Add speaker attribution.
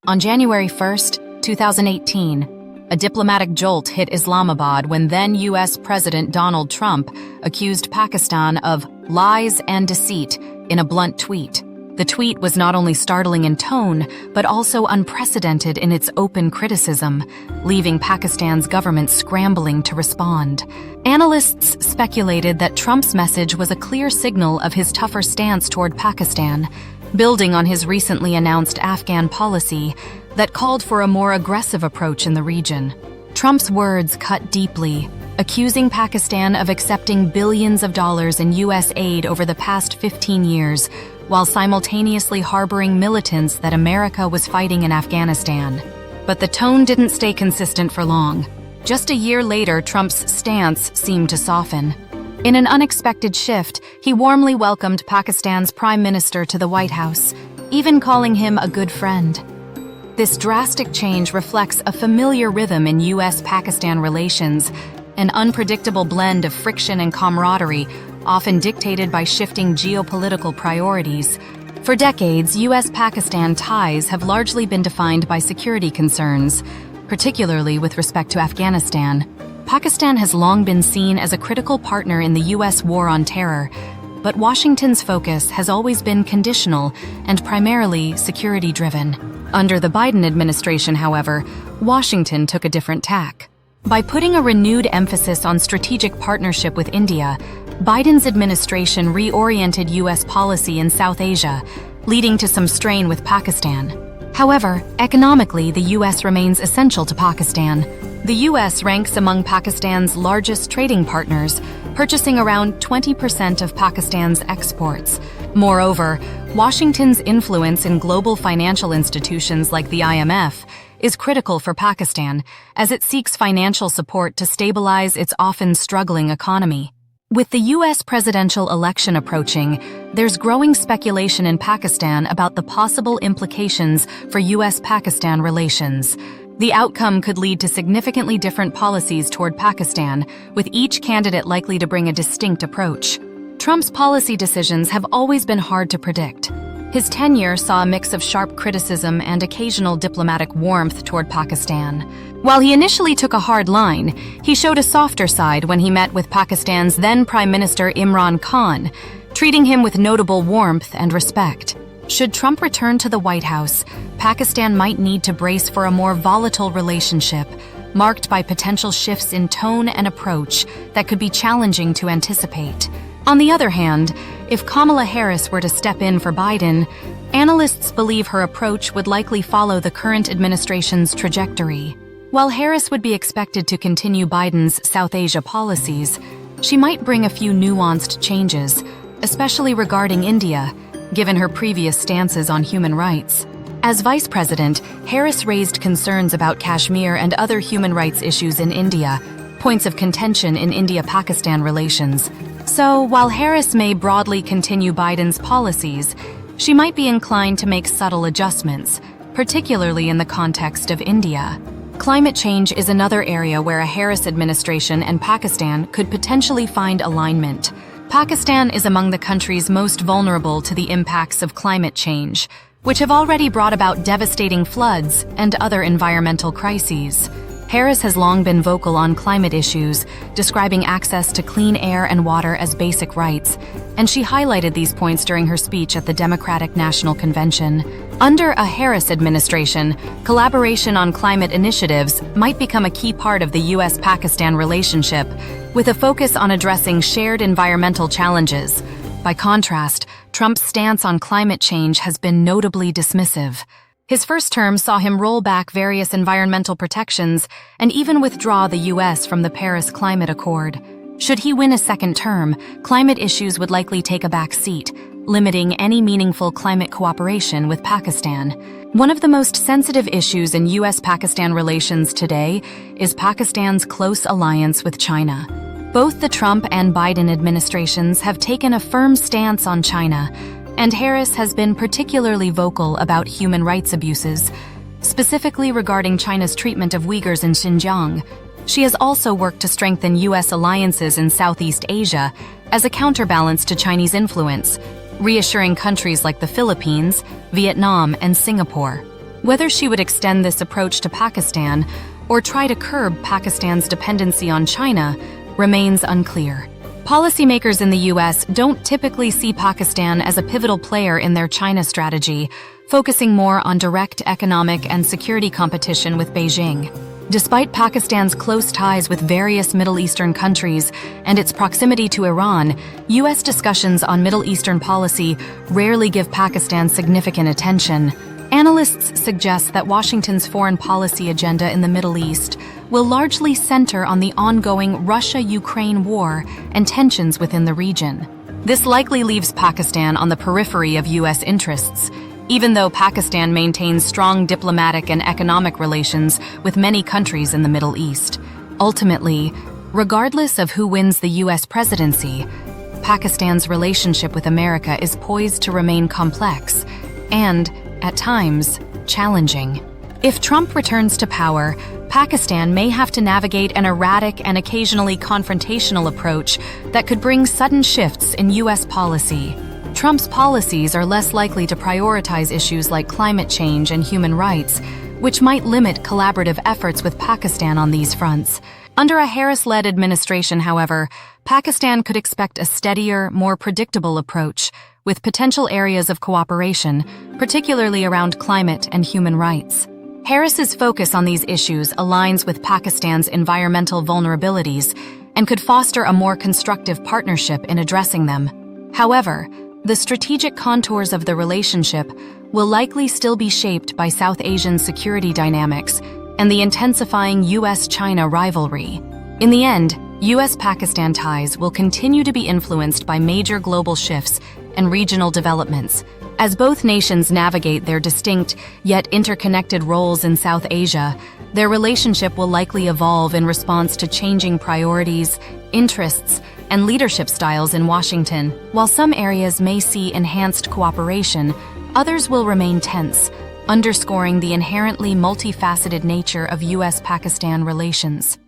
Speaker 1: On January 1, 2018, a diplomatic jolt hit Islamabad when then U.S. President Donald Trump accused Pakistan of lies and deceit in a blunt tweet. The tweet was not only startling in tone, but also unprecedented in its open criticism, leaving Pakistan's government scrambling to respond. Analysts speculated that Trump's message was a clear signal of his tougher stance toward Pakistan, building on his recently announced Afghan policy that called for a more aggressive approach in the region. Trump's words cut deeply, accusing Pakistan of accepting billions of dollars in U.S. aid over the past 15 years, while simultaneously harboring militants that America was fighting in Afghanistan. But the tone didn't stay consistent for long. Just a year later, Trump's stance seemed to soften. In an unexpected shift, he warmly welcomed Pakistan's Prime Minister to the White House, even calling him a good friend. This drastic change reflects a familiar rhythm in U.S. Pakistan relations, an unpredictable blend of friction and camaraderie, often dictated by shifting geopolitical priorities. For decades, U.S. Pakistan ties have largely been defined by security concerns, particularly with respect to Afghanistan. Pakistan has long been seen as a critical partner in the U.S. war on terror, but Washington's focus has always been conditional and primarily security-driven. Under the Biden administration, however, Washington took a different tack. By putting a renewed emphasis on strategic partnership with India, Biden's administration reoriented U.S. policy in South Asia, leading to some strain with Pakistan. However, economically, the U.S. remains essential to Pakistan. The U.S. ranks among Pakistan's largest trading partners, purchasing around 20% of Pakistan's exports. Moreover, Washington's influence in global financial institutions like the IMF is critical for Pakistan as it seeks financial support to stabilize its often struggling economy. With the U.S. presidential election approaching, there's growing speculation in Pakistan about the possible implications for U.S.-Pakistan relations. The outcome could lead to significantly different policies toward Pakistan, with each candidate likely to bring a distinct approach. Trump's policy decisions have always been hard to predict. His tenure saw a mix of sharp criticism and occasional diplomatic warmth toward Pakistan. While he initially took a hard line, he showed a softer side when he met with Pakistan's then Prime Minister Imran Khan, treating him with notable warmth and respect. Should Trump return to the White House, Pakistan might need to brace for a more volatile relationship, marked by potential shifts in tone and approach that could be challenging to anticipate. On the other hand, if Kamala Harris were to step in for Biden, analysts believe her approach would likely follow the current administration's trajectory. While Harris would be expected to continue Biden's South Asia policies, she might bring a few nuanced changes, especially regarding India, given her previous stances on human rights. As vice president, Harris raised concerns about Kashmir and other human rights issues in India, points of contention in India-Pakistan relations. So, while Harris may broadly continue Biden's policies, she might be inclined to make subtle adjustments, particularly in the context of India. Climate change is another area where a Harris administration and Pakistan could potentially find alignment. Pakistan is among the countries most vulnerable to the impacts of climate change, which have already brought about devastating floods and other environmental crises. Harris has long been vocal on climate issues, describing access to clean air and water as basic rights, and she highlighted these points during her speech at the Democratic National Convention. Under a Harris administration, collaboration on climate initiatives might become a key part of the U.S.-Pakistan relationship, with a focus on addressing shared environmental challenges. By contrast, Trump's stance on climate change has been notably dismissive. His first term saw him roll back various environmental protections and even withdraw the U.S. from the Paris Climate Accord. Should he win a second term, climate issues would likely take a back seat, limiting any meaningful climate cooperation with Pakistan. One of the most sensitive issues in U.S.-Pakistan relations today is Pakistan's close alliance with China. Both the Trump and Biden administrations have taken a firm stance on China, and Harris has been particularly vocal about human rights abuses, specifically regarding China's treatment of Uyghurs in Xinjiang. She has also worked to strengthen U.S. alliances in Southeast Asia as a counterbalance to Chinese influence, reassuring countries like the Philippines, Vietnam, and Singapore. Whether she would extend this approach to Pakistan or try to curb Pakistan's dependency on China remains unclear. Policymakers in the U.S. don't typically see Pakistan as a pivotal player in their China strategy, focusing more on direct economic and security competition with Beijing. Despite Pakistan's close ties with various Middle Eastern countries and its proximity to Iran, U.S. discussions on Middle Eastern policy rarely give Pakistan significant attention. Analysts suggest that Washington's foreign policy agenda in the Middle East will largely center on the ongoing Russia-Ukraine war and tensions within the region. This likely leaves Pakistan on the periphery of U.S. interests, even though Pakistan maintains strong diplomatic and economic relations with many countries in the Middle East. Ultimately, regardless of who wins the U.S. presidency, Pakistan's relationship with America is poised to remain complex and, at times, challenging. If Trump returns to power, Pakistan may have to navigate an erratic and occasionally confrontational approach that could bring sudden shifts in U.S. policy. Trump's policies are less likely to prioritize issues like climate change and human rights, which might limit collaborative efforts with Pakistan on these fronts. Under a Harris-led administration, however, Pakistan could expect a steadier, more predictable approach, with potential areas of cooperation, particularly around climate and human rights. Harris's focus on these issues aligns with Pakistan's environmental vulnerabilities and could foster a more constructive partnership in addressing them. However, the strategic contours of the relationship will likely still be shaped by South Asian security dynamics and the intensifying U.S.-China rivalry. In the end, U.S.-Pakistan ties will continue to be influenced by major global shifts and regional developments. As both nations navigate their distinct yet interconnected roles in South Asia, their relationship will likely evolve in response to changing priorities, interests, and leadership styles in Washington. While some areas may see enhanced cooperation, others will remain tense, underscoring the inherently multifaceted nature of U.S.-Pakistan relations.